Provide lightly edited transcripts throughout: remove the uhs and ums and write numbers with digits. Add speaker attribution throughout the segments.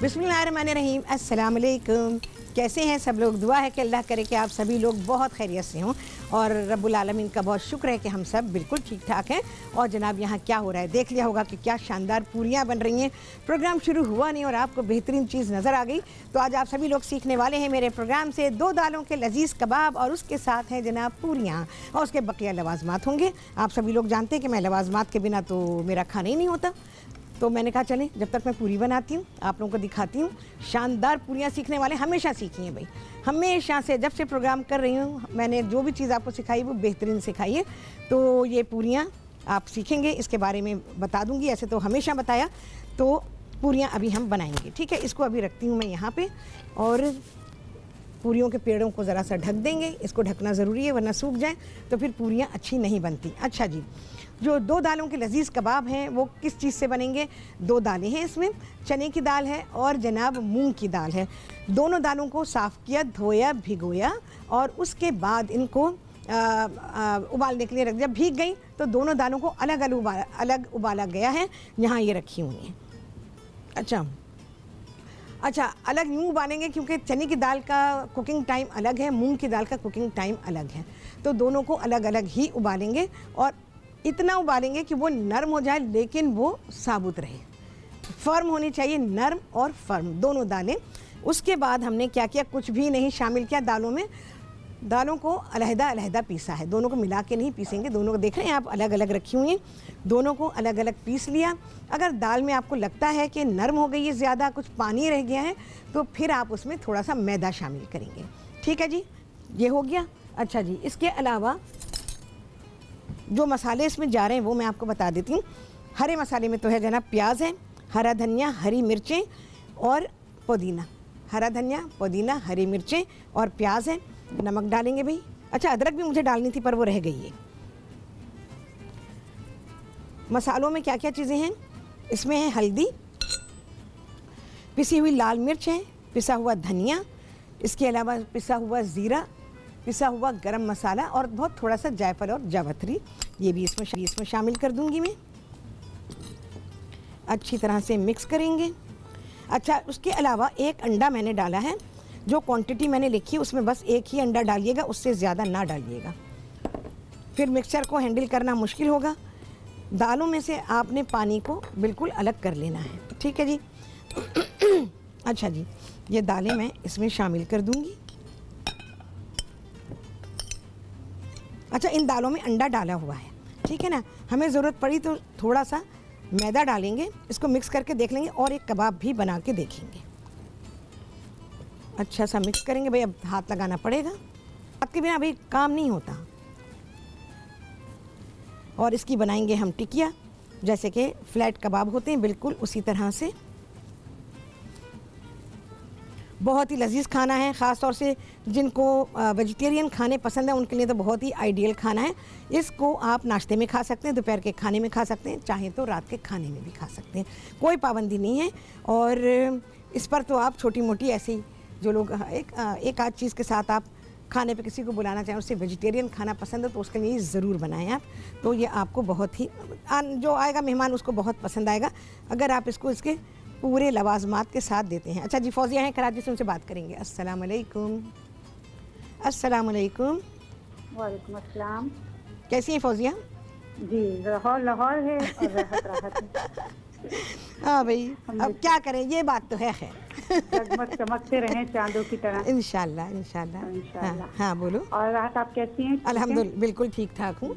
Speaker 1: बिस्मिल्लाहिर्रहमानिर्रहीम। अस्सलाम वालेकुम। कैसे हैं सब लोग? दुआ है कि अल्लाह करे कि आप सभी लोग बहुत खैरियत से हों और रब्बुल आलमीन का बहुत शुक्र है कि हम सब बिल्कुल ठीक ठाक हैं। और जनाब यहाँ क्या हो रहा है देख लिया होगा कि क्या शानदार पूरियाँ बन रही हैं। प्रोग्राम शुरू हुआ नहीं और आपको बेहतरीन चीज़ नज़र आ गई। तो आज आप सभी लोग सीखने वाले हैं मेरे प्रोग्राम से 2 दालों के लजीज़ कबाब और उसके साथ हैं जनाब पूरियाँ और उसके बकिया लवाजमात होंगे। आप सभी लोग जानते हैं कि मैं लवाजमात के बिना तो मेरा खाना ही नहीं होता। तो मैंने कहा चलें जब तक मैं पूरी बनाती हूँ आप लोगों को दिखाती हूँ। शानदार पूरियाँ सीखने वाले हमेशा सीखी हैं भाई, हमेशा से जब से प्रोग्राम कर रही हूँ मैंने जो भी चीज़ आपको सिखाई वो बेहतरीन सिखाई है। तो ये पूरियाँ आप सीखेंगे, इसके बारे में बता दूँगी। ऐसे तो हमेशा बताया। तो पूरियाँ अभी हम बनाएंगे, ठीक है। इसको अभी रखती हूँ मैं यहाँ पर और पूरियों के पेड़ों को ज़रा सा ढक देंगे। इसको ढकना ज़रूरी है वरना सूख जाए तो फिर पूरियाँ अच्छी नहीं बनती। अच्छा जी, जो 2 दालों के लजीज़ कबाब हैं वो किस चीज़ से बनेंगे? 2 दालें हैं इसमें, चने की दाल है और जनाब मूंग की दाल है। दोनों दालों को साफ़ किया, धोया, भिगोया और उसके बाद इनको उबालने के लिए रख दिया। भीग गई तो दोनों दालों को अलग उबाला गया है। यहाँ ये रखी हुई हैं। अच्छा, अलग यूँ उबालेंगे क्योंकि चने की दाल का कुकिंग टाइम अलग है, मूंग की दाल का कुकिंग टाइम अलग है। तो दोनों को अलग अलग ही उबालेंगे और इतना उबालेंगे कि वो नरम हो जाए लेकिन वो साबुत रहे। फर्म होनी चाहिए, नरम और फर्म दोनों दालें। उसके बाद हमने क्या किया? कुछ भी नहीं शामिल किया दालों में। दालों को अलग-अलग पीसा है, दोनों को मिला के नहीं पीसेंगे। दोनों को देख रहे हैं आप अलग अलग रखी हुई हैं, दोनों को अलग अलग पीस लिया। अगर दाल में आपको लगता है कि नरम हो गई है, ज़्यादा कुछ पानी रह गया है, तो फिर आप उसमें थोड़ा सा मैदा शामिल करेंगे। ठीक है जी, ये हो गया। अच्छा जी, इसके अलावा जो मसाले इसमें जा रहे हैं वो मैं आपको बता देती हूँ। हरे मसाले में तो है जनाब प्याज है, हरा धनिया, हरी मिर्चें और पुदीना। हरा धनिया, पुदीना, हरी मिर्चें और प्याज है। नमक डालेंगे भाई। अच्छा, अदरक भी मुझे डालनी थी पर वो रह गई है। मसालों में क्या क्या चीज़ें हैं? इसमें है हल्दी, पिसी हुई लाल मिर्च है, पिसा हुआ धनिया, इसके अलावा पिसा हुआ ज़ीरा, पिसा हुआ गरम मसाला और बहुत थोड़ा सा जायफल और जावित्री। ये भी इसमें शामिल कर दूंगी मैं। अच्छी तरह से मिक्स करेंगे। अच्छा, उसके अलावा 1 अंडा मैंने डाला है। जो क्वांटिटी मैंने लिखी है उसमें बस 1 ही अंडा डालिएगा, उससे ज़्यादा ना डालिएगा, फिर मिक्सचर को हैंडल करना मुश्किल होगा। दालों में से आपने पानी को बिल्कुल अलग कर लेना है, ठीक है जी। अच्छा जी, ये दालें मैं इसमें शामिल कर दूंगी। अच्छा, इन दालों में अंडा डाला हुआ है, ठीक है ना। हमें ज़रूरत पड़ी तो थोड़ा सा मैदा डालेंगे, इसको मिक्स करके देख लेंगे और एक कबाब भी बना के देखेंगे। अच्छा सा मिक्स करेंगे भाई, अब हाथ लगाना पड़ेगा, हाथ के बिना भाई काम नहीं होता। और इसकी बनाएंगे हम टिकिया, जैसे कि फ्लैट कबाब होते हैं बिल्कुल उसी तरह से। बहुत ही लजीज खाना है, ख़ास तौर से जिनको वेजिटेरियन खाने पसंद है उनके लिए तो बहुत ही आइडियल खाना है। इसको आप नाश्ते में खा सकते हैं, दोपहर के खाने में खा सकते हैं, चाहे तो रात के खाने में भी खा सकते हैं, कोई पाबंदी नहीं है। और इस पर तो आप छोटी मोटी ऐसी जो लोग एक आध चीज़ के साथ आप खाने पे किसी को बुलाना चाहें, उससे वेजिटेरियन खाना पसंद है तो उसके लिए ज़रूर बनाएं आप। तो ये आपको बहुत ही जो आएगा मेहमान उसको बहुत पसंद आएगा अगर आप इसको इसके पूरे लवाजमात के साथ देते हैं। अच्छा जी, फौजिया हैं कराची से, उनसे बात करेंगे। अस्सलाम वालेकुम। अस्सलाम वालेकुम।
Speaker 2: वालेकुम अस्सलाम।
Speaker 1: कैसी हैं फौजिया?
Speaker 2: जी, लाहौर है और राहत है।
Speaker 1: हाँ भाई, अब क्या करें, ये बात तो है। खैर
Speaker 2: जगमग चमकते रहें चांदों की तरह,
Speaker 1: इंशाल्लाह इंशाल्लाह।
Speaker 2: इंशाल्लाह।
Speaker 1: हाँ बोलो।
Speaker 2: और राहत, आप कैसी हैं?
Speaker 1: अल्हम्दुलिल्लाह बिल्कुल ठीक ठाक हूँ,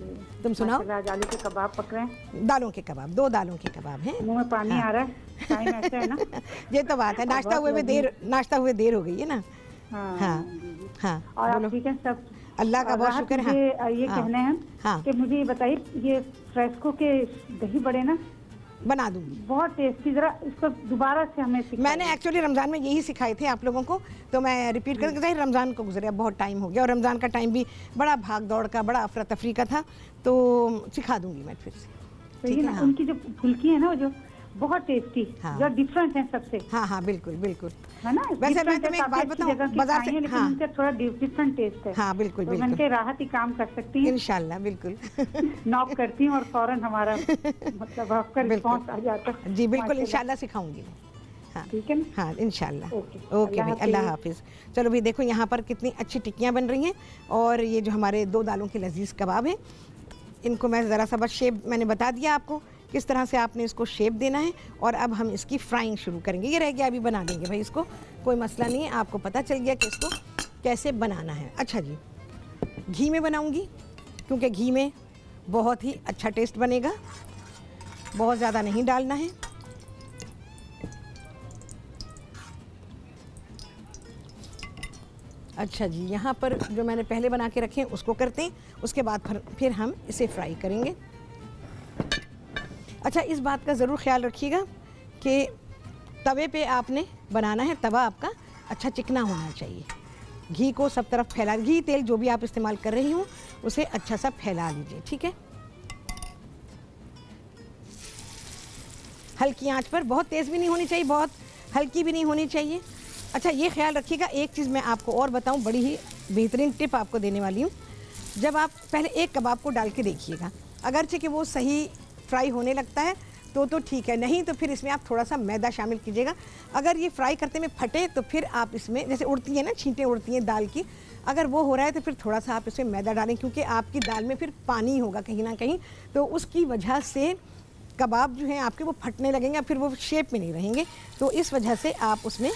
Speaker 1: तुम सुनाओ।
Speaker 2: आलू के कबाब पक रहे हैं।
Speaker 1: दालों के कबाब, 2 दालों के कबाब हैं।
Speaker 2: मुंह में पानी आ रहा है, टाइम ऐसा है ना।
Speaker 1: ये तो बात है, नाश्ता हुए देर हो गई है ना।
Speaker 2: हाँ
Speaker 1: हाँ हाँ,
Speaker 2: और आप ठीक है सब?
Speaker 1: अल्लाह का बहुत शुक्र है।
Speaker 2: ये कहना है कि मुझे बताइए, ये फ्रेस्को के दही बड़े ना
Speaker 1: बना दूंगी,
Speaker 2: बहुत टेस्टी। जरा इसको दोबारा से हमें सिखाइए।
Speaker 1: मैंने एक्चुअली रमज़ान में यही सिखाए थे आप लोगों को, तो मैं रिपीट करके जाहिर रमज़ान को गुजरे, बहुत टाइम हो गया और रमज़ान का टाइम भी बड़ा भाग दौड़ का, बड़ा अफरा तफरी का था, तो सिखा दूंगी मैं फिर से।
Speaker 2: ठीक है ना। उनकी जो फुल्की है ना, वो जो बहुत टेस्टी, जो डिफरेंट है सबसे।
Speaker 1: हाँ हाँ बिल्कुल बिल्कुल,
Speaker 2: है ना।
Speaker 1: वैसे मैं तुम्हें एक बात बताऊं, बाजार से,
Speaker 2: लेकिन उनका थोड़ा डिफरेंट टेस्ट है।
Speaker 1: हाँ बिल्कुल
Speaker 2: तो
Speaker 1: बिल्कुल,
Speaker 2: मैंने राहत ही काम कर सकती हैं
Speaker 1: इंशाल्लाह बिल्कुल।
Speaker 2: नॉक करती हूँ और फौरन हमारा मतलब आपका रिस्पॉन्स आ जाता है।
Speaker 1: जी बिल्कुल, इंशाल्लाह सिखाऊंगी। हाँ
Speaker 2: ठीक है ना?
Speaker 1: हाँ इंशाल्लाह।
Speaker 2: ओके,
Speaker 1: ओके भाई, अल्लाह हाफिज़। चलो भाई देखो यहाँ पर कितनी अच्छी टिक्कियाँ बन रही हैं और ये जो हमारे 2 दालों के लजीज कबाब हैं, इनको मैं ज़रा सा बस शेप मैंने बता दिया आपको किस तरह से आपने इसको शेप देना है। और अब हम इसकी फ्राइंग शुरू करेंगे। ये रह गया, अभी बना देंगे भाई इसको, कोई मसला नहीं है। आपको पता चल गया कि इसको कैसे बनाना है। अच्छा जी, घी में बनाऊंगी क्योंकि घी में बहुत ही अच्छा टेस्ट बनेगा, बहुत ज़्यादा नहीं डालना है। अच्छा जी, यहाँ पर जो मैंने पहले बना के रखे हैं उसको करते हैं, उसके बाद फिर हम इसे फ्राई करेंगे। अच्छा, इस बात का ज़रूर ख्याल रखिएगा कि तवे पे आपने बनाना है, तवा आपका अच्छा चिकना होना चाहिए। घी को सब तरफ फैला, घी तेल जो भी आप इस्तेमाल कर रही हो उसे अच्छा सा फैला लीजिए, ठीक है। हल्की आंच पर, बहुत तेज़ भी नहीं होनी चाहिए, बहुत हल्की भी नहीं होनी चाहिए। अच्छा, ये ख्याल रखिएगा, एक चीज़ मैं आपको और बताऊं, बड़ी ही बेहतरीन टिप आपको देने वाली हूँ। जब आप पहले एक कबाब को डाल के देखिएगा, अगरचे कि वो सही फ्राई होने लगता है तो ठीक है, नहीं तो फिर इसमें आप थोड़ा सा मैदा शामिल कीजिएगा। अगर ये फ्राई करते में फटे तो फिर आप इसमें, जैसे उड़ती है ना, छींटें उड़ती हैं दाल की, अगर वो हो रहा है तो फिर थोड़ा सा आप इसमें मैदा डालें, क्योंकि आपकी दाल में फिर पानी होगा कहीं ना कहीं, तो उसकी वजह से कबाब जो हैं आपके वो फटने लगेंगे, फिर वो शेप में नहीं रहेंगे। तो इस वजह से आप उसमें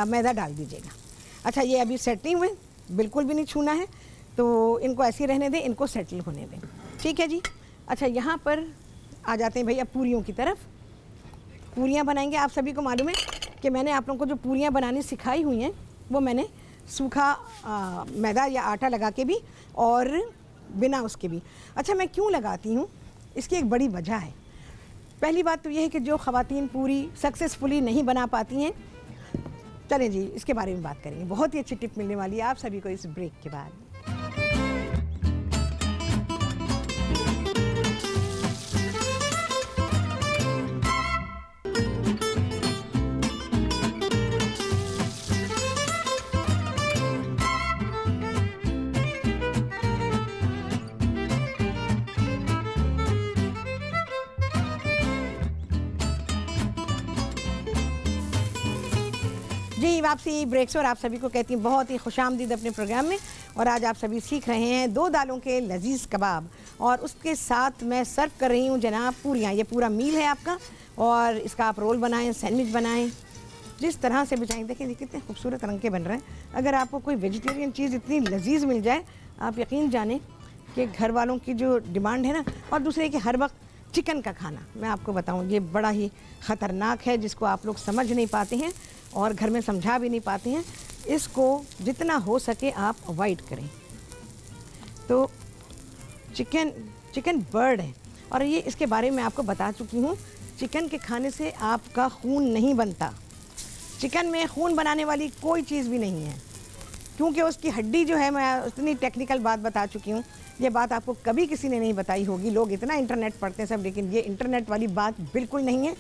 Speaker 1: मैदा डाल दीजिएगा। अच्छा, ये अभी सेट नहीं हुए, बिल्कुल भी नहीं छूना है, तो इनको ऐसे ही रहने दें, इनको सेटल होने दें, ठीक है जी। अच्छा, यहाँ पर आ जाते हैं भाई अब पूरियों की तरफ। पूरियाँ बनाएंगे। आप सभी को मालूम है कि मैंने आप लोगों को जो पूरियाँ बनानी सिखाई हुई हैं वो मैंने सूखा मैदा या आटा लगा के भी और बिना उसके भी। अच्छा, मैं क्यों लगाती हूँ, इसकी एक बड़ी वजह है। पहली बात तो ये है कि जो ख़वातीन पूरी सक्सेसफुली नहीं बना पाती हैं, चलें जी इसके बारे में बात करेंगे। बहुत ही अच्छी टिप मिलने वाली है आप सभी को इस ब्रेक के बाद। जी, वापसी ब्रेक से और आप सभी को कहती हूँ बहुत ही खुशामदीद अपने प्रोग्राम में। और आज आप सभी सीख रहे हैं 2 दालों के लजीज कबाब और उसके साथ मैं सर्व कर रही हूँ जनाब पूरियाँ। ये पूरा मील है आपका और इसका आप रोल बनाएं, सैंडविच बनाएं, जिस तरह से भी चाहें। देखिए कितने खूबसूरत रंग के बन रहे हैं। अगर आपको कोई वेजिटेरियन चीज़ इतनी लजीज मिल जाए, आप यकीन जानें कि घर वालों की जो डिमांड है ना, और दूसरे कि हर वक्त चिकन का खाना, मैं आपको बताऊँ ये बड़ा ही ख़तरनाक है, जिसको आप लोग समझ नहीं पाते हैं और घर में समझा भी नहीं पाते हैं। इसको जितना हो सके आप अवॉइड करें। तो चिकन बर्ड है और ये इसके बारे में आपको बता चुकी हूँ। चिकन के खाने से आपका खून नहीं बनता। चिकन में खून बनाने वाली कोई चीज़ भी नहीं है, क्योंकि उसकी हड्डी जो है, मैं इतनी टेक्निकल बात बता चुकी हूँ। ये बात आपको कभी किसी ने नहीं बताई होगी। लोग इतना इंटरनेट पढ़ते हैं सब, लेकिन ये इंटरनेट वाली बात बिल्कुल नहीं है।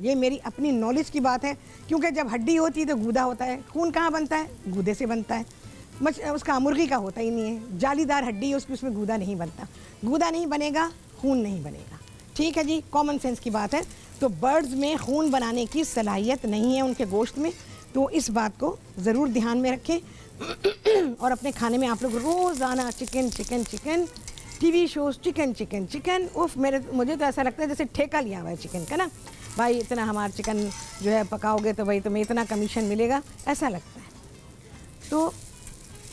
Speaker 1: ये मेरी अपनी नॉलेज की बात है, क्योंकि जब हड्डी होती है तो गूदा होता है। खून कहाँ बनता है? गूदे से बनता है। उसका मुर्गी का होता ही नहीं है, जालीदार हड्डी है उसकी, उसमें गूदा नहीं बनता। गूदा नहीं बनेगा, खून नहीं बनेगा, ठीक है जी, कॉमन सेंस की बात है। तो बर्ड्स में खून बनाने की सलाहियत नहीं है उनके गोश्त में, तो इस बात को ज़रूर ध्यान में रखें। और अपने खाने में आप लोग रोज़ाना chicken chicken chicken, TV shows chicken chicken chicken, उफ, मुझे तो ऐसा लगता है जैसे ठेका लिया हुआ है चिकन का ना। भाई इतना हमारा चिकन जो है पकाओगे तो भाई तुम्हें इतना कमीशन मिलेगा, ऐसा लगता है। तो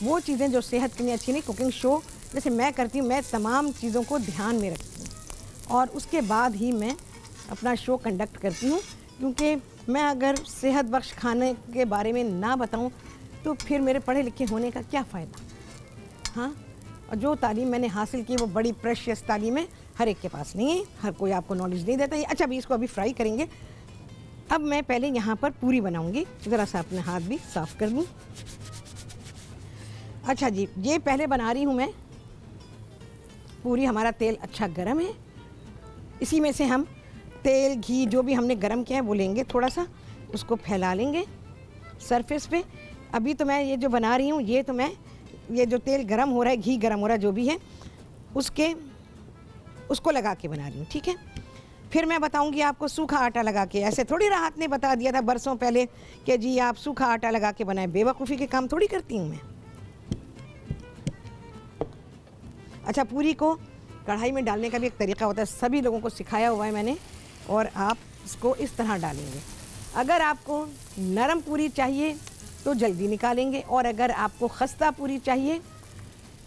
Speaker 1: वो चीज़ें जो सेहत के लिए अच्छी नहीं। कुकिंग शो जैसे मैं करती हूँ, मैं तमाम चीज़ों को ध्यान में रखती हूँ और उसके बाद ही मैं अपना शो कंडक्ट करती हूँ, क्योंकि मैं अगर सेहत बख्श खाने के बारे में ना बताऊँ तो फिर मेरे पढ़े लिखे होने का क्या फ़ायदा। हाँ, और जो तालीम मैंने हासिल की वो बड़ी प्रेशियस तालीम है, हर एक के पास नहीं है, हर कोई आपको नॉलेज नहीं देता है। अच्छा, अभी इसको फ्राई करेंगे। अब मैं पहले यहाँ पर पूरी बनाऊँगी, ज़रा सा अपने हाथ भी साफ़ कर दूँ। अच्छा जी, ये पहले बना रही हूँ मैं पूरी। हमारा तेल अच्छा गरम है, इसी में से हम तेल घी जो भी हमने गरम किया है वो लेंगे, थोड़ा सा उसको फैला लेंगे सरफेस पे। अभी तो मैं ये जो बना रही हूँ, ये जो तेल गरम हो रहा है, घी गरम हो रहा है, जो भी है उसको लगा के बना रही हूँ, ठीक है। फिर मैं बताऊंगी आपको सूखा आटा लगा के। ऐसे थोड़ी राहत ने बता दिया था बरसों पहले कि जी आप सूखा आटा लगा के बनाएं। बेवकूफ़ी के काम थोड़ी करती हूँ मैं। अच्छा, पूरी को कढ़ाई में डालने का भी एक तरीका होता है, सभी लोगों को सिखाया हुआ है मैंने। और आप इसको इस तरह डालेंगे। अगर आपको नरम पूरी चाहिए तो जल्दी निकालेंगे, और अगर आपको खस्ता पूरी चाहिए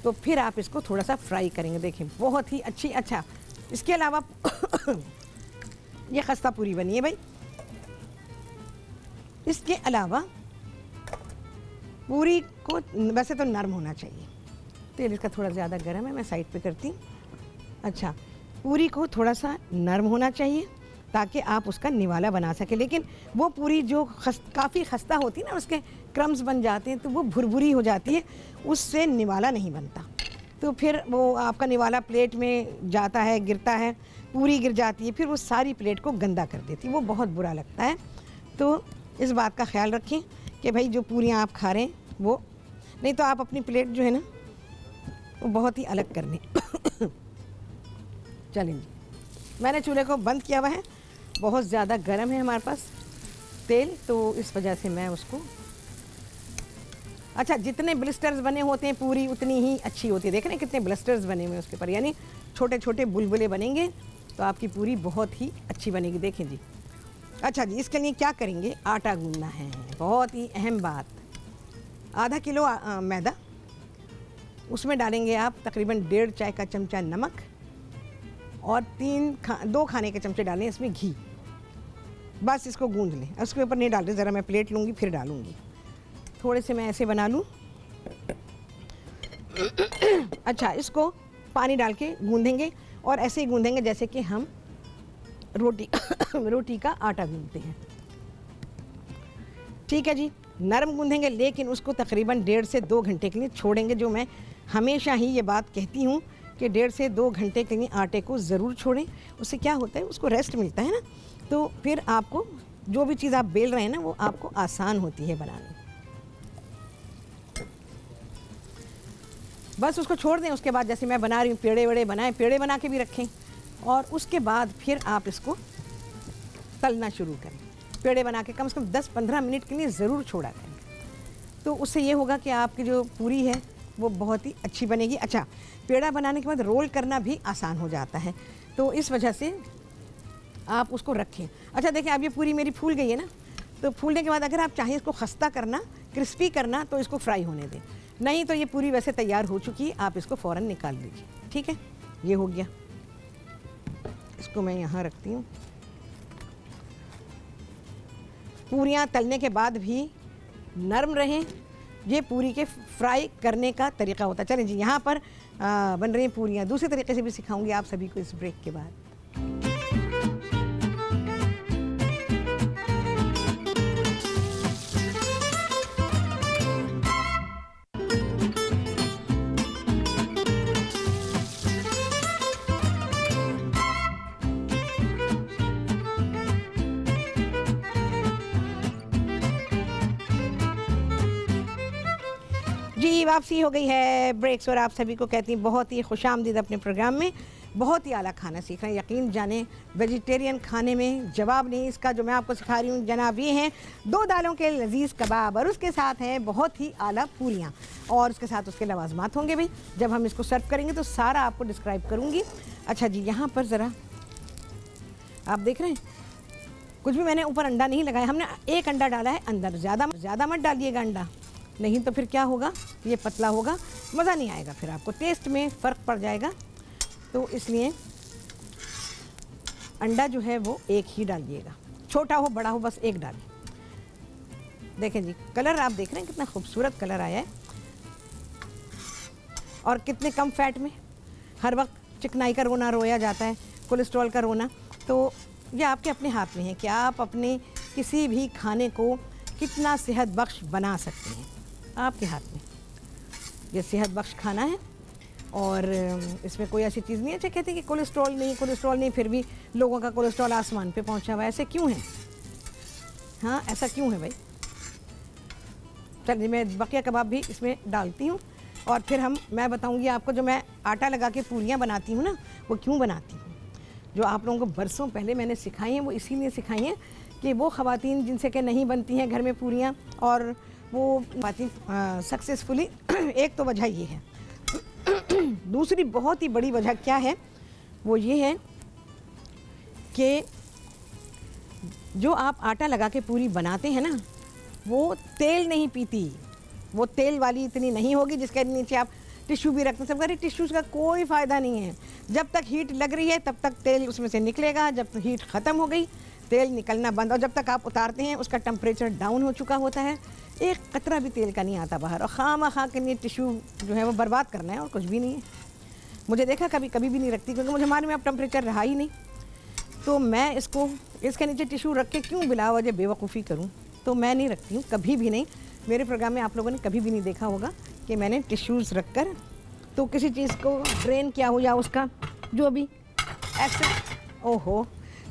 Speaker 1: तो फिर आप इसको थोड़ा सा फ्राई करेंगे। देखें बहुत ही अच्छी। अच्छा, इसके अलावा ये खस्ता पूरी बनी है भाई। इसके अलावा पूरी को वैसे तो नरम होना चाहिए, तेल इसका थोड़ा ज़्यादा गर्म है, मैं साइड पे करती हूँ। अच्छा, पूरी को थोड़ा सा नरम होना चाहिए ताकि आप उसका निवाला बना सकें। लेकिन वो पूरी जो काफ़ी खस्ता होती है ना, उसके क्रम्स बन जाते हैं तो वो भुरभुरी हो जाती है, उससे निवाला नहीं बनता। तो फिर वो आपका निवाला प्लेट में जाता है, गिरता है, पूरी गिर जाती है, फिर वो सारी प्लेट को गंदा कर देती है, वो बहुत बुरा लगता है। तो इस बात का ख्याल रखें कि भाई जो पूरियाँ आप खा रहे हैं वो, नहीं तो आप अपनी प्लेट जो है ना वो बहुत ही अलग करनी। चलें जी, मैंने चूल्हे को बंद किया हुआ है, बहुत ज़्यादा गर्म है हमारे पास तेल, तो इस वजह से मैं उसको, अच्छा जितने ब्लिस्टर्स बने होते हैं पूरी उतनी ही अच्छी होती है। देख रहे हैं कितने ब्लिस्टर्स बने हुए हैं उसके ऊपर, यानी छोटे छोटे बुलबुले बनेंगे तो आपकी पूरी बहुत ही अच्छी बनेगी। देखें जी। अच्छा जी, इसके लिए क्या करेंगे, आटा गूंदना है, बहुत ही अहम बात। आधा किलो मैदा, उसमें डालेंगे आप तकरीबन 1.5 चाय का चमचा नमक, और 2 खाने के चमचे डालें इसमें घी। बस इसको गूंद लें, उसके ऊपर नहीं डाल रहे, ज़रा मैं प्लेट लूँगी फिर डालूँगी। थोड़े से मैं ऐसे बना लूँ। अच्छा, इसको पानी डाल के गूंदेंगे, और ऐसे ही गूंदेंगे जैसे कि हम रोटी का आटा गूंदते हैं। ठीक है जी, नरम गूंदेंगे, लेकिन उसको तकरीबन 1.5 से 2 घंटे के लिए छोड़ेंगे। जो मैं हमेशा ही ये बात कहती हूँ कि 1.5 से 2 घंटे के लिए आटे को ज़रूर छोड़ें। उससे क्या होता है, उसको रेस्ट मिलता है ना, तो फिर आपको जो भी चीज़ आप बेल रहे हैं ना वो आपको आसान होती है बनानी। बस उसको छोड़ दें। उसके बाद जैसे मैं बना रही हूँ, पेड़े वेड़े बनाएं, पेड़े बना के भी रखें, और उसके बाद फिर आप इसको तलना शुरू करें। पेड़े बना के कम से कम 10-15 मिनट के लिए ज़रूर छोड़ा करें, तो उससे ये होगा कि आपकी जो पूरी है वो बहुत ही अच्छी बनेगी। अच्छा, पेड़ा बनाने के बाद रोल करना भी आसान हो जाता है, तो इस वजह से आप उसको रखें। अच्छा देखें, अब ये पूरी मेरी फूल गई है ना, तो फूलने के बाद अगर आप चाहें इसको खस्ता करना, क्रिस्पी करना, तो इसको फ्राई होने दें, नहीं तो ये पूरी वैसे तैयार हो चुकी है, आप इसको फ़ौरन निकाल लीजिए। ठीक है, ये हो गया। इसको मैं यहाँ रखती हूँ। पूरियाँ तलने के बाद भी नरम रहें, ये पूरी के फ्राई करने का तरीका होता है। चलें जी, यहाँ पर बन रही हैं पूरियाँ। दूसरे तरीके से भी सिखाऊंगी आप सभी को इस ब्रेक के बाद। जी, वापसी हो गई है ब्रेक्स, और आप सभी को कहती हैं बहुत ही खुशामदीद अपने प्रोग्राम में। बहुत ही आला खाना सीख रहे हैं, यकीन जाने वेजिटेरियन खाने में जवाब नहीं इसका जो मैं आपको सिखा रही हूँ जनाब। ये हैं 2 दालों के लजीज कबाब, और उसके साथ हैं बहुत ही आला पूरियाँ, और उसके साथ उसके लवाजमात होंगे भाई। जब हम इसको सर्व करेंगे तो सारा आपको डिस्क्राइब करूँगी। अच्छा जी, यहाँ पर ज़रा आप देख रहे हैं कुछ भी मैंने ऊपर अंडा नहीं लगाया, हमने 1 अंडा डाला है अंदर। ज़्यादा मत डालिएगा अंडा, नहीं तो फिर क्या होगा, ये पतला होगा, मज़ा नहीं आएगा, फिर आपको टेस्ट में फ़र्क पड़ जाएगा। तो इसलिए अंडा जो है वो 1 ही डालिएगा, छोटा हो बड़ा हो बस 1 डालिए। देखें जी, कलर आप देख रहे हैं कितना खूबसूरत कलर आया है, और कितने कम फैट में। हर वक्त चिकनाई का रोना रोया जाता है, कोलेस्ट्रॉल का रोना, तो ये आपके अपने हाथ में है कि आप अपने किसी भी खाने को कितना सेहत बख्श बना सकते हैं, आपके हाथ में। ये सेहत बख्श खाना है, और इसमें कोई ऐसी चीज़ नहीं है। अच्छा, कहते हैं कि कोलेस्ट्रॉल नहीं, फिर भी लोगों का कोलेस्ट्रॉल आसमान पे पहुंचा हुआ है, ऐसे क्यों है? हाँ, ऐसा क्यों है भाई? चलिए, मैं बकिया कबाब भी इसमें डालती हूँ, और फिर मैं बताऊँगी आपको जो मैं आटा लगा के पूरियाँ बनाती हूँ ना, वो क्यों बनाती हूँ। जो आप लोगों को बरसों पहले मैंने सिखाई हैं, वो इसीलिए सिखाई हैं कि वो ख़वातीन जिनसे कि नहीं बनती हैं घर में पूरियाँ, और वो ख़वातीन सक्सेसफुली एक तो वजह ये है। दूसरी बहुत ही बड़ी वजह क्या है, वो ये है कि जो आप आटा लगा के पूरी बनाते हैं ना, वो तेल नहीं पीती, वो तेल वाली इतनी नहीं होगी जिसके नीचे आप टिश्यू भी रखते हैं। सब कह टिश्यूज़ का कोई फ़ायदा नहीं है, जब तक हीट लग रही है तब तक तेल उसमें से निकलेगा, जब तक हीट ख़त्म हो गई तेल निकलना बंद, और जब तक आप उतारते हैं उसका टेम्परेचर डाउन हो चुका होता है, एक कतरा भी तेल का नहीं आता बाहर, और खामा के लिए टिश्यू जो है वो बर्बाद करना है और कुछ भी नहीं है। मुझे देखा कभी भी नहीं रखती, क्योंकि मुझे मालूम है अब टेम्परेचर रहा ही नहीं, तो मैं इसको इसके नीचे टिश्यू रख के क्यों बिला वजह बेवकूफ़ी करूँ, तो मैं नहीं रखती हूँ कभी भी नहीं। मेरे प्रोग्राम में आप लोगों ने कभी भी नहीं देखा होगा कि मैंने टिश्यूज़ रख कर तो किसी चीज़ को ड्रेन किया हो, या उसका जो भी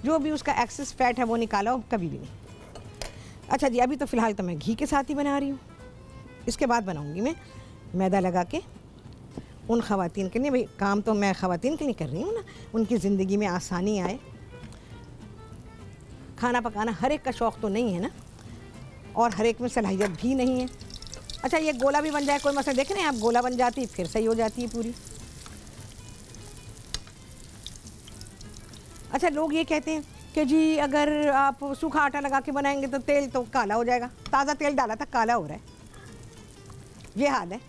Speaker 1: जो भी उसका एक्सेस फैट है वो निकाला हो, कभी भी नहीं। अच्छा जी, अभी तो फ़िलहाल तो मैं घी के साथ ही बना रही हूँ, इसके बाद बनाऊँगी मैं मैदा लगा के उन ख़वातीन के लिए। भाई काम तो मैं ख़वातीन के लिए कर रही हूँ ना, उनकी ज़िंदगी में आसानी आए। खाना पकाना हर एक का शौक़ तो नहीं है ना, और हर एक में सलाहियत भी नहीं है। अच्छा, ये गोला भी बन जाए कोई मसला, देख रहे हैं आप, गोला बन जाती फिर सही हो जाती है पूरी। अच्छा, लोग ये कहते हैं कि जी अगर आप सूखा आटा लगा के बनाएंगे तो तेल तो काला हो जाएगा, ताज़ा तेल डाला था काला हो रहा है, ये हाल है।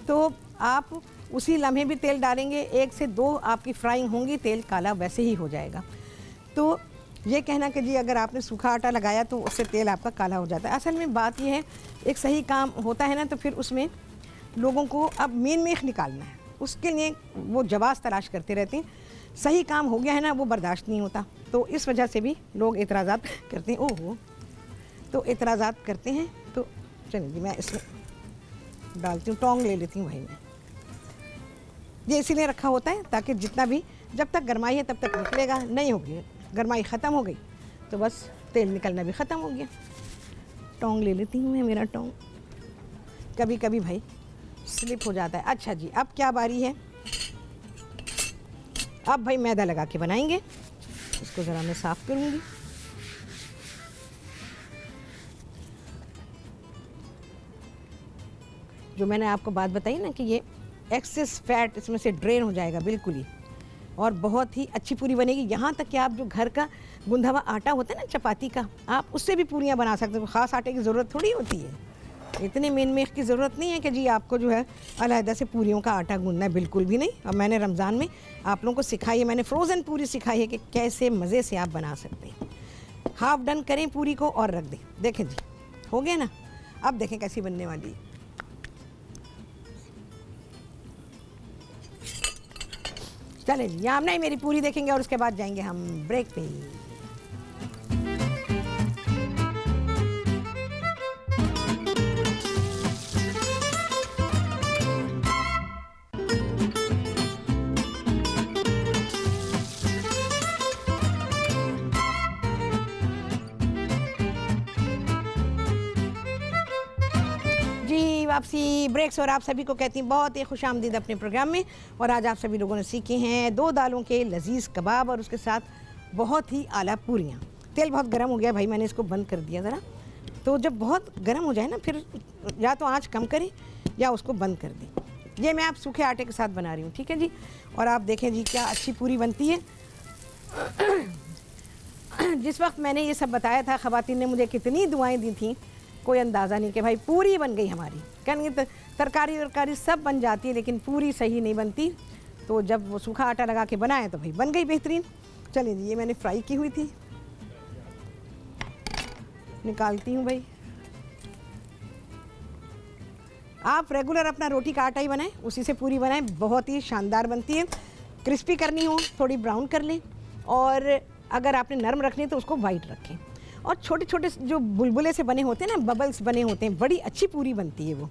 Speaker 1: तो आप उसी लम्हे भी तेल डालेंगे, 1 से 2 आपकी फ्राइंग होंगी, तेल काला वैसे ही हो जाएगा। तो ये कहना कि जी अगर आपने सूखा आटा लगाया तो उससे तेल आपका काला हो जाता है, असल में बात ये है, एक सही काम होता है ना तो फिर उसमें लोगों को अब मेन मेख निकालना है, उसके लिए वो जवाब तलाश करते रहते हैं। सही काम हो गया है ना, वो बर्दाश्त नहीं होता, तो इस वजह से भी लोग एतराज़ात करते हैं। ओहो, तो एतराज़ात करते हैं। तो चलिए जी, मैं इसमें डालती हूँ, टोंग ले लेती हूँ भाई मैं। ये इसीलिए रखा होता है ताकि जितना भी, जब तक गरमाई है तब तक निकलेगा, नहीं होगी गरमाई ख़त्म हो गई तो बस तेल निकलना भी ख़त्म हो गया। टोंग ले लेती हूँ मैं, मेरा टोंग कभी कभी भाई स्लिप हो जाता है। अच्छा जी, अब क्या बारी है, अब भाई मैदा लगा के बनाएंगे। इसको ज़रा मैं साफ़ करूँगी। जो मैंने आपको बात बताई ना कि ये एक्सेस फैट इसमें से ड्रेन हो जाएगा बिल्कुल ही, और बहुत ही अच्छी पूरी बनेगी। यहाँ तक कि आप जो घर का गुंधा हुआ आटा होता है ना चपाती का, आप उससे भी पूरियाँ बना सकते हो, ख़ास आटे की ज़रूरत थोड़ी होती है, इतने मेन मेख की ज़रूरत नहीं है कि जी आपको जो है अलहदा से पूरियों का आटा गूंदना है, बिल्कुल भी नहीं। और मैंने रमज़ान में आप लोगों को सिखाई है, मैंने फ्रोज़न पूरी सिखाई है कि कैसे मज़े से आप बना सकते हैं। हाफ़ डन करें पूरी को और रख दें। देखें जी, हो गया ना, अब देखें कैसी बनने वाली है। चले जी, यहाँ नहीं मेरी पूरी देखेंगे और उसके बाद जाएंगे हम ब्रेक पे। वापसी ब्रेक्स, और आप सभी को कहती हैं बहुत ही खुशामदीद अपने प्रोग्राम में। और आज आप सभी लोगों ने सीखे हैं 2 दालों के लजीज कबाब और उसके साथ बहुत ही आला पूरियाँ। तेल बहुत गर्म हो गया भाई, मैंने इसको बंद कर दिया ज़रा। तो जब बहुत गर्म हो जाए ना, फिर या तो आँच कम करें या उसको बंद कर दें। ये मैं आप सूखे आटे के साथ बना रही हूँ, ठीक है जी। और आप देखें जी क्या अच्छी पूरी बनती है। जिस वक्त मैंने ये सब बताया था, ख़वातीन ने मुझे कितनी दुआएँ दी थी, कोई अंदाज़ा नहीं कि भाई पूरी बन गई हमारी। कहेंगे तरकारी वरकारी सब बन जाती है लेकिन पूरी सही नहीं बनती। तो जब वो सूखा आटा लगा के बनाए तो भाई बन गई बेहतरीन। चलिए जी, ये मैंने फ्राई की हुई थी, निकालती हूँ भाई। आप रेगुलर अपना रोटी का आटा ही बनाएं, उसी से पूरी बनाएं, बहुत ही शानदार बनती है। क्रिस्पी करनी हो थोड़ी ब्राउन कर लें, और अगर आपने नरम रखनी है तो उसको वाइट रखें। और छोटे छोटे जो बुलबुले से बने होते हैं ना, बबल्स बने होते हैं, बड़ी अच्छी पूरी बनती है वो।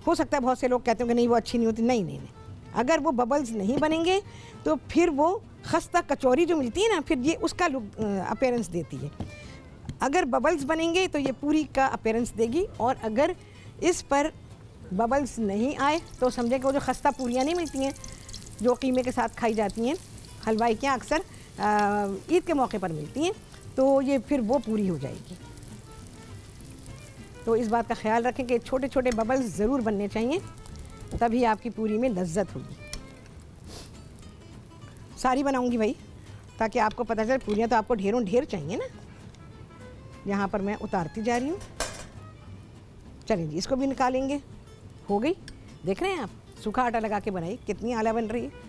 Speaker 1: हो सकता है बहुत से लोग कहते हैं कि नहीं वो अच्छी नहीं होती, नहीं नहीं नहीं, अगर वो बबल्स नहीं बनेंगे तो फिर वो खस्ता कचौरी जो मिलती है ना, फिर ये उसका लुक अपीयरेंस देती है। अगर बबल्स बनेंगे तो ये पूरी का अपीयरेंस देगी, और अगर इस पर बबल्स नहीं आए तो समझे कि वो जो खस्ता पूरियाँ नहीं मिलती हैं जो कीमे के साथ खाई जाती हैं हलवाई के यहाँ अक्सर, ईद के मौके पर मिलती हैं, तो ये फिर वो पूरी हो जाएगी। तो इस बात का ख्याल रखें कि छोटे छोटे बबल्स ज़रूर बनने चाहिए, तभी आपकी पूरी में लज्जत होगी। सारी बनाऊंगी भाई, ताकि आपको पता चले। पूरियाँ तो आपको ढेरों ढेर चाहिए ना। यहाँ पर मैं उतारती जा रही हूँ। चलिए जी, इसको भी निकालेंगे। हो गई, देख रहे हैं आप, सूखा आटा लगा के बनाई, कितनी आला बन रही है।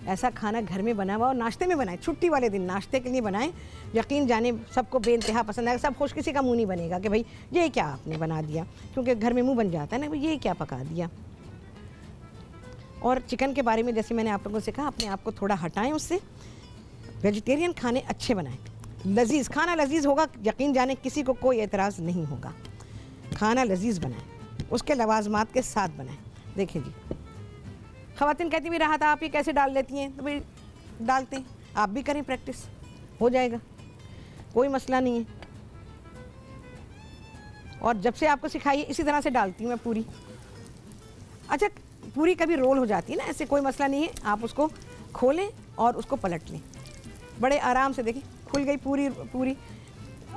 Speaker 1: ऐसा खाना घर में बना हुआ और नाश्ते में बनाएं, छुट्टी वाले दिन नाश्ते के लिए बनाएं। यकीन जाने सबको बेइंतहा पसंद आएगा। सब खुश, किसी का मुंह नहीं बनेगा कि भाई ये क्या आपने बना दिया, क्योंकि घर में मुंह बन जाता है ना, भाई ये क्या पका दिया। और चिकन के बारे में जैसे मैंने आप लोगों से कहा, अपने आप को थोड़ा हटाएं उससे। वेजिटेरियन खाने अच्छे बनाएं, लजीज खाना लजीज होगा, यकीन जाने किसी को कोई एतराज़ नहीं होगा। खाना लजीज बनाएं, उसके लवाजमात के साथ बनाएं। देखिए जी, ख़वातीन कहती भी रहा था आप ये कैसे डाल लेती हैं, तो भाई डालते हैं, आप भी करें, प्रैक्टिस हो जाएगा, कोई मसला नहीं है। और जब से आपको सिखाई इसी तरह से डालती हूँ मैं पूरी। अच्छा, पूरी कभी रोल हो जाती है ना, ऐसे कोई मसला नहीं है। आप उसको खोलें और उसको पलट लें, बड़े आराम से। देखिए खुल गई पूरी।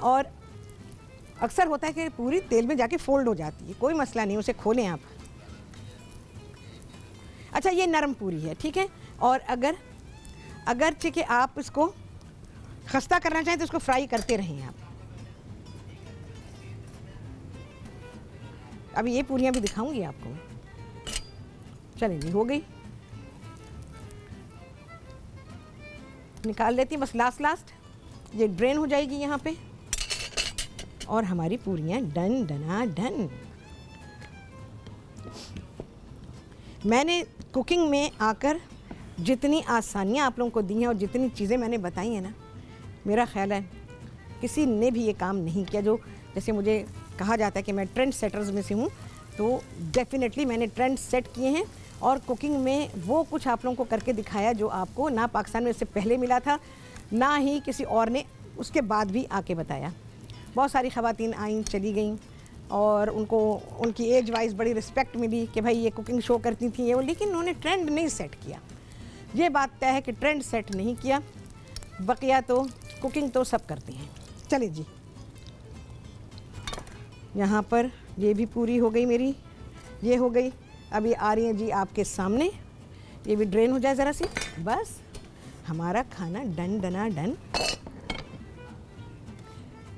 Speaker 1: और अक्सर होता है कि पूरी तेल में जाके फोल्ड हो जाती है, कोई मसला नहीं, उसे खोलें आप। अच्छा, ये नरम पूरी है, ठीक है। और अगर कि आप इसको खस्ता करना चाहें तो इसको फ्राई करते रहें आप। अभी ये पूरियां भी दिखाऊंगी आपको। चलें, हो गई, निकाल लेती हैं बस लास्ट। ये ड्रेन हो जाएगी यहाँ पे, और हमारी पूरियां डन डना डन। मैंने कुकिंग में आकर जितनी आसानियाँ आप लोगों को दी हैं और जितनी चीज़ें मैंने बताई हैं ना, मेरा ख्याल है किसी ने भी ये काम नहीं किया। जो जैसे मुझे कहा जाता है कि मैं ट्रेंड सेटर्स में से हूँ, तो डेफिनेटली मैंने ट्रेंड सेट किए हैं। और कुकिंग में वो कुछ आप लोगों को करके दिखाया जो आपको ना पाकिस्तान में इससे पहले मिला था, ना ही किसी और ने उसके बाद भी आके बताया। बहुत सारी ख़वातीन आईं, चली गईं, और उनको उनकी एज वाइज बड़ी रिस्पेक्ट मिली कि भाई ये कुकिंग शो करती थी ये वो, लेकिन उन्होंने ट्रेंड नहीं सेट किया। ये बात तय है कि ट्रेंड सेट नहीं किया, बकिया तो कुकिंग तो सब करते हैं। चलिए जी, यहाँ पर ये भी पूरी हो गई मेरी, ये हो गई। अभी आ रही है जी आपके सामने, ये भी ड्रेन हो जाए ज़रा सी, बस हमारा खाना डन डना done.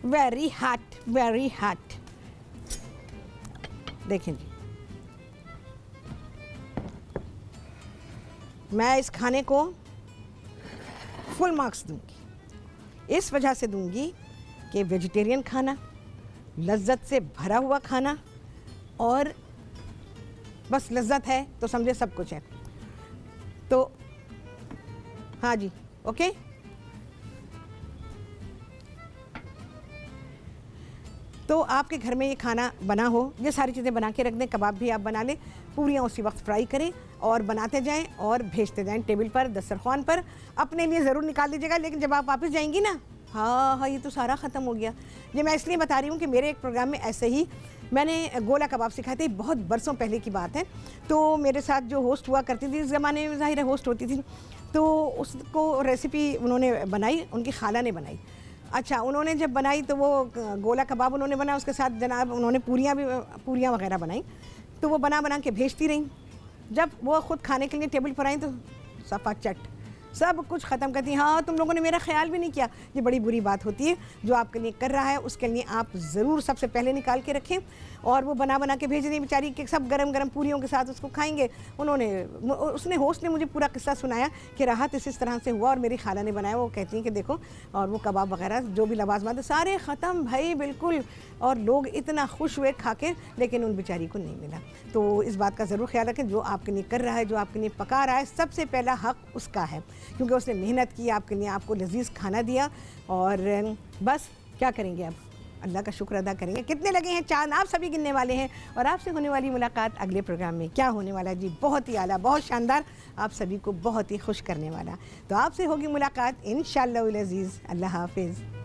Speaker 1: Very hot, very hot. देखें जी, मैं इस खाने को फुल मार्क्स दूंगी। इस वजह से दूंगी कि वेजिटेरियन खाना, लज्जत से भरा हुआ खाना, और बस लज्जत है तो समझे सब कुछ है। तो हाँ जी, ओके। तो आपके घर में ये खाना बना हो, ये सारी चीज़ें बना के रख दें। कबाब भी आप बना लें, पूरियाँ उसी वक्त फ्राई करें और बनाते जाएं और भेजते जाएं टेबल पर, दस्तरखान पर। अपने लिए ज़रूर निकाल लीजिएगा, लेकिन जब आप वापस जाएंगी ना, हाँ ये तो सारा ख़त्म हो गया। ये मैं इसलिए बता रही हूँ कि मेरे एक प्रोग्राम में ऐसे ही मैंने गोला कबाब सिखाए थे, बहुत बरसों पहले की बात है। तो मेरे साथ जो होस्ट हुआ करती थी, इस ज़माने में ज़ाहिर है होस्ट होती थी, तो उसको रेसिपी उन्होंने बनाई, उनकी खाला ने बनाई। अच्छा, उन्होंने जब बनाई तो वो गोला कबाब उन्होंने बनाया, उसके साथ जनाब उन्होंने पूरियाँ वगैरह बनाई। तो वो बना के भेजती रहीं। जब वो ख़ुद खाने के लिए टेबल पर आई तो सफ़ा चट सब कुछ ख़त्म करती। हाँ, तुम लोगों ने मेरा ख्याल भी नहीं किया। ये बड़ी बुरी बात होती है। जो आपके लिए कर रहा है उसके लिए आप ज़रूर सबसे पहले निकाल के रखें, और वो बना के भेज रही बेचारी कि सब गरम गरम पूरियों के साथ उसको खाएंगे। उसने होस्ट ने मुझे पूरा किस्सा सुनाया कि राहत इस तरह से हुआ और मेरी खाला ने बनाया। वो कहती हैं कि देखो, और वो कबाब वगैरह जो भी लवाजमात सारे ख़त्म भाई, बिल्कुल। और लोग इतना खुश हुए खा के, लेकिन उन बेचारी को नहीं मिला। तो इस बात का ज़रूर ख्याल रखें, जो आपके लिए कर रहा है, जो आपके लिए पका रहा है, सबसे पहला हक़ उसका है, क्योंकि उसने मेहनत की आपके लिए, आपको लजीज खाना दिया। और बस क्या करेंगे, अब अल्लाह का शुक्र अदा करेंगे। कितने लगे हैं चांद, आप सभी गिनने वाले हैं। और आपसे होने वाली मुलाकात अगले प्रोग्राम में क्या होने वाला है जी, बहुत ही आला, बहुत शानदार, आप सभी को बहुत ही खुश करने वाला। तो आपसे होगी मुलाकात इंशाअल्लाह अज़ीज़। अल्लाह हाफिज़।